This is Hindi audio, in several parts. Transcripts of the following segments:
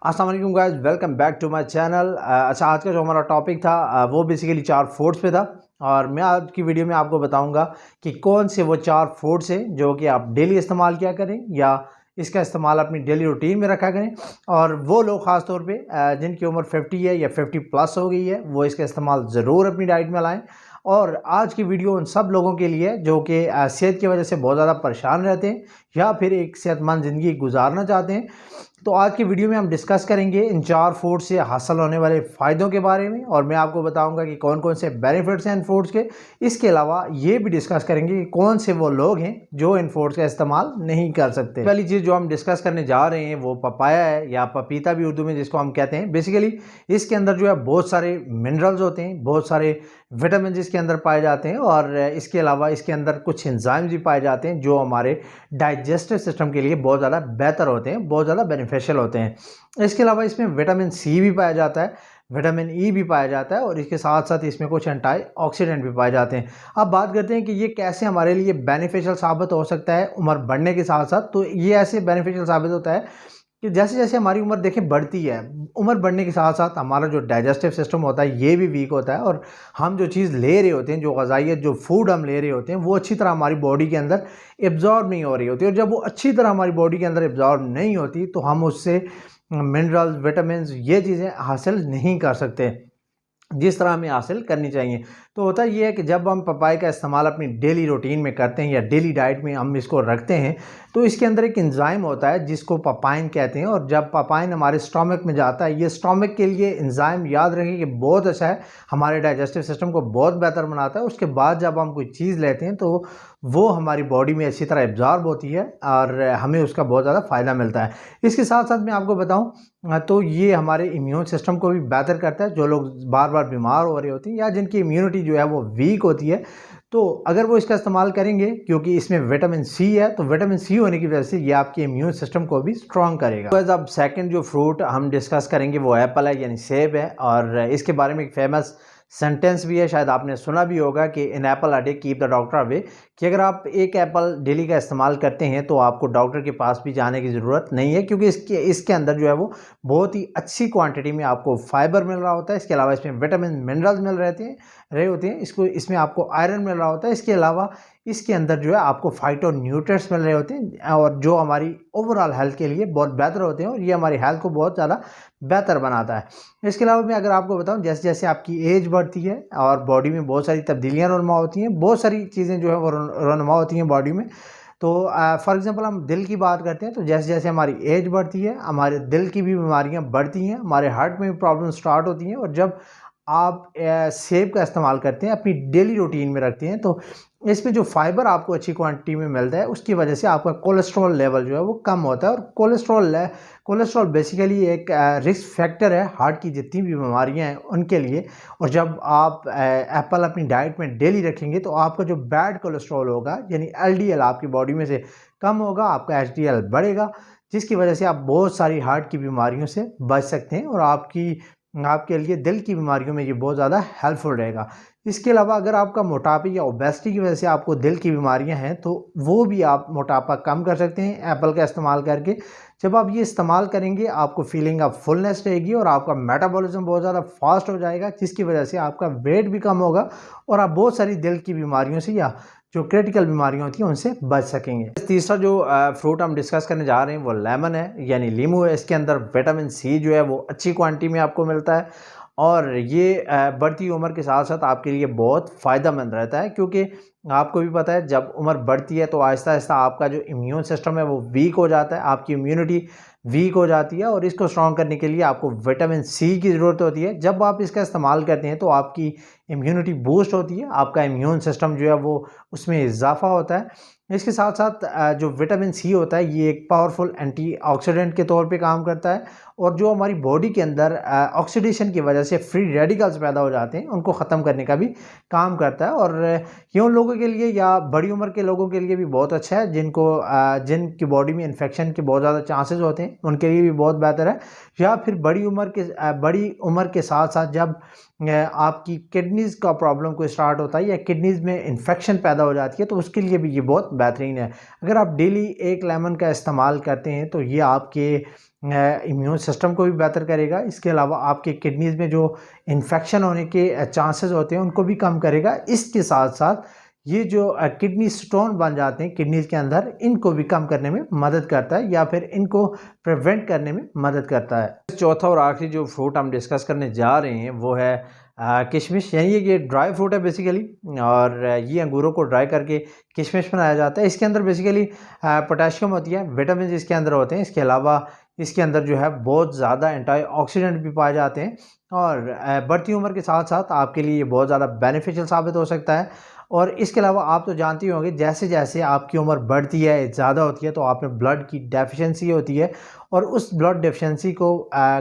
अस्सलाम वालेकुम guys, welcome back to my channel. अच्छा, आज का जो हमारा टॉपिक था वो बेसिकली 4 फूड्स पे था और मैं आज की वीडियो में आपको बताऊंगा कि कौन से वो 4 फूड्स हैं जो कि आप डेली इस्तेमाल किया करें या इसका इस्तेमाल अपनी डेली रूटीन में रखा करें। और वो लोग ख़ास तौर पे जिनकी उम्र 50 है या 50 प्लस हो गई है वो इसका इस्तेमाल ज़रूर अपनी डाइट में लाएँ। और आज की वीडियो उन सब लोगों के लिए जो कि सेहत की वजह से बहुत ज़्यादा परेशान रहते हैं या फिर एक सेहतमंद ज़िंदगी गुजारना चाहते हैं। तो आज की वीडियो में हम डिस्कस करेंगे इन 4 फूड से हासिल होने वाले फ़ायदों के बारे में और मैं आपको बताऊंगा कि कौन कौन से बेनिफिट्स हैं इन फूड्स के। इसके अलावा ये भी डिस्कस करेंगे कि कौन से वो लोग हैं जो इन फूड्स का इस्तेमाल नहीं कर सकते। पहली चीज़ जो हम डिस्कस करने जा रहे हैं वो पपाया है या पपीता भी उर्दू में जिसको हम कहते हैं। बेसिकली इसके अंदर जो है बहुत सारे मिनरल्स होते हैं, बहुत सारे विटामिन इसके अंदर पाए जाते हैं और इसके अलावा इसके अंदर कुछ एंजाइम्स भी पाए जाते हैं जो हमारे डाइजेस्टिव सिस्टम के लिए बहुत ज़्यादा बेहतर होते हैं, बहुत ज़्यादा बेनिफिशियल होते हैं। इसके अलावा इसमें विटामिन सी भी पाया जाता है, विटामिन ई भी पाया जाता है और इसके साथ साथ इसमें कुछ एंटीऑक्सीडेंट भी पाए जाते हैं। अब बात करते हैं कि ये कैसे हमारे लिए बेनिफिशियल साबित हो सकता है उम्र बढ़ने के साथ साथ। तो ये ऐसे बेनिफिशियल साबित होता है कि जैसे जैसे हमारी उम्र देखें बढ़ती है, उम्र बढ़ने के साथ साथ हमारा जो डाइजेस्टिव सिस्टम होता है ये भी वीक होता है और हम जो चीज़ ले रहे होते हैं, जो ग़िज़ाइयत जो फूड हम ले रहे होते हैं वो अच्छी तरह हमारी बॉडी के अंदर एब्जॉर्ब नहीं हो रही होती। और जब वो अच्छी तरह हमारी बॉडी के अंदर एब्जॉर्ब नहीं होती तो हम उससे मिनरल्स, विटामिन ये चीज़ें हासिल नहीं कर सकते जिस तरह हमें हासिल करनी चाहिए। तो होता ये है कि जब हम पपाई का इस्तेमाल अपनी डेली रूटीन में करते हैं या डेली डाइट में हम इसको रखते हैं तो इसके अंदर एक एंजाइम होता है जिसको पपाइन कहते हैं। और जब पपाइन हमारे स्टोमक में जाता है, ये स्टोमक के लिए एंजाइम याद रखें कि बहुत अच्छा है, हमारे डाइजेस्टिव सिस्टम को बहुत बेहतर बनाता है। उसके बाद जब हम कोई चीज़ लेते हैं तो वो हमारी बॉडी में अच्छी तरह एब्जॉर्ब होती है और हमें उसका बहुत ज़्यादा फ़ायदा मिलता है। इसके साथ साथ मैं आपको बताऊं तो ये हमारे इम्यून सिस्टम को भी बेहतर करता है। जो लोग बार बार बीमार हो रहे होते हैं या जिनकी इम्यूनिटी जो है वो वीक होती है तो अगर वो इसका इस्तेमाल करेंगे, क्योंकि इसमें विटामिन सी है, तो विटामिन सी होने की वजह से ये आपके इम्यून सिस्टम को भी स्ट्रॉन्ग करेगा। तो अब सेकंड जो फ्रूट हम डिस्कस करेंगे वो एप्पल है यानी सेब है। और इसके बारे में एक फेमस सेंटेंस भी है, शायद आपने सुना भी होगा कि in apple a day keep the doctor away, कि अगर आप एक एप्पल डेली का इस्तेमाल करते हैं तो आपको डॉक्टर के पास भी जाने की ज़रूरत नहीं है, क्योंकि इसके अंदर जो है वो बहुत ही अच्छी क्वांटिटी में आपको फाइबर मिल रहा होता है। इसके अलावा इसमें विटामिन मिनरल्स मिल रहे होते हैं, इसमें आपको आयरन मिल रहा होता है। इसके अलावा इसके अंदर जो है आपको फाइटोन्यूट्रिएंट्स मिल रहे होते हैं और जो हमारी ओवरऑल हेल्थ के लिए बहुत बेहतर होते हैं और ये हमारी हेल्थ को बहुत ज़्यादा बेहतर बनाता है। इसके अलावा मैं अगर आपको बताऊं, जैसे जैसे आपकी एज बढ़ती है और बॉडी में बहुत सारी तब्दीलियां रुनमा होती हैं, बहुत सारी चीज़ें जो है वो रुनमा होती हैं बॉडी में। तो फॉर एग्जांपल हम दिल की बात करते हैं तो जैसे जैसे हमारी एज बढ़ती है हमारे दिल की भी बीमारियां बढ़ती हैं, हमारे हार्ट में भी प्रॉब्लम स्टार्ट होती हैं। और जब आप सेब का इस्तेमाल करते हैं, अपनी डेली रूटीन में रखते हैं, तो इसमें जो फाइबर आपको अच्छी क्वांटिटी में मिलता है उसकी वजह से आपका कोलेस्ट्रॉल लेवल जो है वो कम होता है। और कोलेस्ट्रॉल बेसिकली एक रिस्क फैक्टर है हार्ट की जितनी भी बीमारियां हैं उनके लिए। और जब आप एप्पल अपनी डाइट में डेली रखेंगे तो आपका जो बैड कोलेस्ट्रॉल होगा यानी एलडीएल आपकी बॉडी में से कम होगा, आपका एचडीएल बढ़ेगा, जिसकी वजह से आप बहुत सारी हार्ट की बीमारियों से बच सकते हैं और आपके लिए दिल की बीमारियों में ये बहुत ज़्यादा हेल्पफुल रहेगा। इसके अलावा अगर आपका मोटापे या ओबेसिटी की वजह से आपको दिल की बीमारियां हैं तो वो भी आप मोटापा कम कर सकते हैं एप्पल का इस्तेमाल करके। जब आप ये इस्तेमाल करेंगे आपको फीलिंग ऑफ फुलनेस रहेगी और आपका मेटाबॉलिज्म बहुत ज़्यादा फास्ट हो जाएगा, जिसकी वजह से आपका वेट भी कम होगा और आप बहुत सारी दिल की बीमारियों से या जो क्रिटिकल बीमारियां होती हैं उनसे बच सकेंगे। तीसरा जो फ्रूट हम डिस्कस करने जा रहे हैं वो लेमन है यानी नींबू है। इसके अंदर विटामिन सी जो है वो अच्छी क्वांटिटी में आपको मिलता है और ये बढ़ती उम्र के साथ साथ आपके लिए बहुत फ़ायदेमंद रहता है, क्योंकि आपको भी पता है जब उम्र बढ़ती है तो आहिस्ता आहिस्ता आपका जो इम्यून सिस्टम है वो वीक हो जाता है, आपकी इम्यूनिटी वीक हो जाती है और इसको स्ट्रॉन्ग करने के लिए आपको विटामिन सी की ज़रूरत होती है। जब आप इसका इस्तेमाल करते हैं तो आपकी इम्यूनिटी बूस्ट होती है, आपका इम्यून सिस्टम जो है वो उसमें इजाफा होता है। इसके साथ साथ जो विटामिन सी होता है ये एक पावरफुल एंटीऑक्सीडेंट के तौर पे काम करता है और जो हमारी बॉडी के अंदर ऑक्सीडेशन की वजह से फ्री रेडिकल्स पैदा हो जाते हैं उनको ख़त्म करने का भी काम करता है। और ये उन लोगों के लिए या बड़ी उम्र के लोगों के लिए भी बहुत अच्छा है जिनकी बॉडी में इन्फेक्शन के बहुत ज़्यादा चांसेस होते हैं, उनके लिए भी बहुत बेहतर है। या फिर बड़ी उम्र के साथ साथ जब आपकी किडनीज़ का प्रॉब्लम कोई स्टार्ट होता है या किडनीज़ में इन्फेक्शन पैदा हो जाती है तो उसके लिए भी ये बहुत बेहतरीन है। अगर आप डेली एक लेमन का इस्तेमाल करते हैं तो ये आपके इम्यून सिस्टम को भी बेहतर करेगा। इसके अलावा आपके किडनीज़ में जो इन्फेक्शन होने के चांसेस होते हैं उनको भी कम करेगा। इसके साथ साथ ये जो किडनी स्टोन बन जाते हैं किडनीज़ के अंदर, इनको भी कम करने में मदद करता है या फिर इनको प्रिवेंट करने में मदद करता है। चौथा और आखिरी जो फ्रूट हम डिस्कस करने जा रहे हैं वो है किशमिश। यानी ये ड्राई फ्रूट है बेसिकली, और ये अंगूरों को ड्राई करके किशमिश बनाया जाता है। इसके अंदर बेसिकली पोटेशियम होती है, विटामिन इसके अंदर होते हैं। इसके अलावा इसके अंदर जो है बहुत ज़्यादा एंटीऑक्सीडेंट भी पाए जाते हैं, और बढ़ती उम्र के साथ साथ आपके लिए ये बहुत ज़्यादा बेनिफिशियल साबित हो सकता है। और इसके अलावा आप तो जानते ही होंगे, जैसे जैसे आपकी उम्र बढ़ती है, ज़्यादा होती है, तो आप में ब्लड की डेफिशिएंसी होती है, और उस ब्लड डेफिशिएंसी को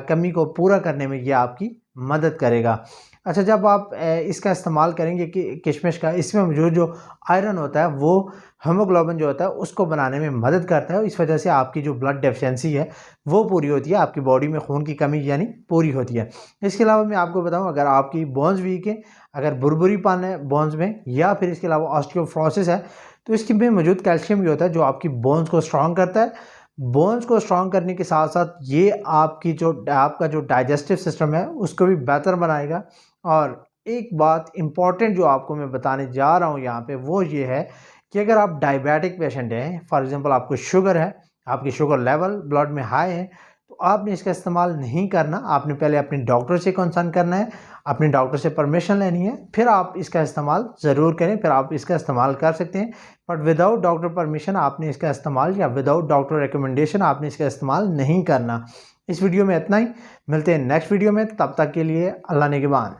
कमी को पूरा करने में ये आपकी मदद करेगा। अच्छा, जब आप इसका इस्तेमाल करेंगे कि किशमिश का, इसमें मौजूद जो आयरन होता है वो हीमोग्लोबिन जो होता है उसको बनाने में मदद करता है। इस वजह से आपकी जो ब्लड डेफिशिएंसी है वो पूरी होती है, आपकी बॉडी में खून की कमी यानी पूरी होती है। इसके अलावा मैं आपको बताऊं, अगर आपकी बोन्स वीक है, अगर बुरबुरीपन है बोन्स में, या फिर इसके अलावा ऑस्टियोफ्रोसिस है, तो इसके में मौजूद कैल्शियम भी होता है जो आपकी बोन्स को स्ट्रॉन्ग करता है। बोन्स को स्ट्रॉन्ग करने के साथ साथ ये आपका जो डाइजेस्टिव सिस्टम है उसको भी बेहतर बनाएगा। और एक बात इम्पॉर्टेंट जो आपको मैं बताने जा रहा हूँ यहाँ पे, वो ये है कि अगर आप डायबिटिक पेशेंट हैं, फॉर एग्जांपल आपको शुगर है, आपकी शुगर लेवल ब्लड में हाई है, तो आपने इसका इस्तेमाल नहीं करना। आपने पहले अपने डॉक्टर से कंसल्ट करना है, अपने डॉक्टर से परमिशन लेनी है, फिर आप इसका इस्तेमाल ज़रूर करें। फिर आप इसका इस्तेमाल कर सकते हैं, बट विदाउट डॉक्टर परमिशन आपने इसका इस्तेमाल, या विदाउट डॉक्टर रिकमेंडेशन आपने इसका इस्तेमाल नहीं करना। इस वीडियो में इतना ही, मिलते हैं नेक्स्ट वीडियो में, तब तक के लिए अल्लाह निगहबान।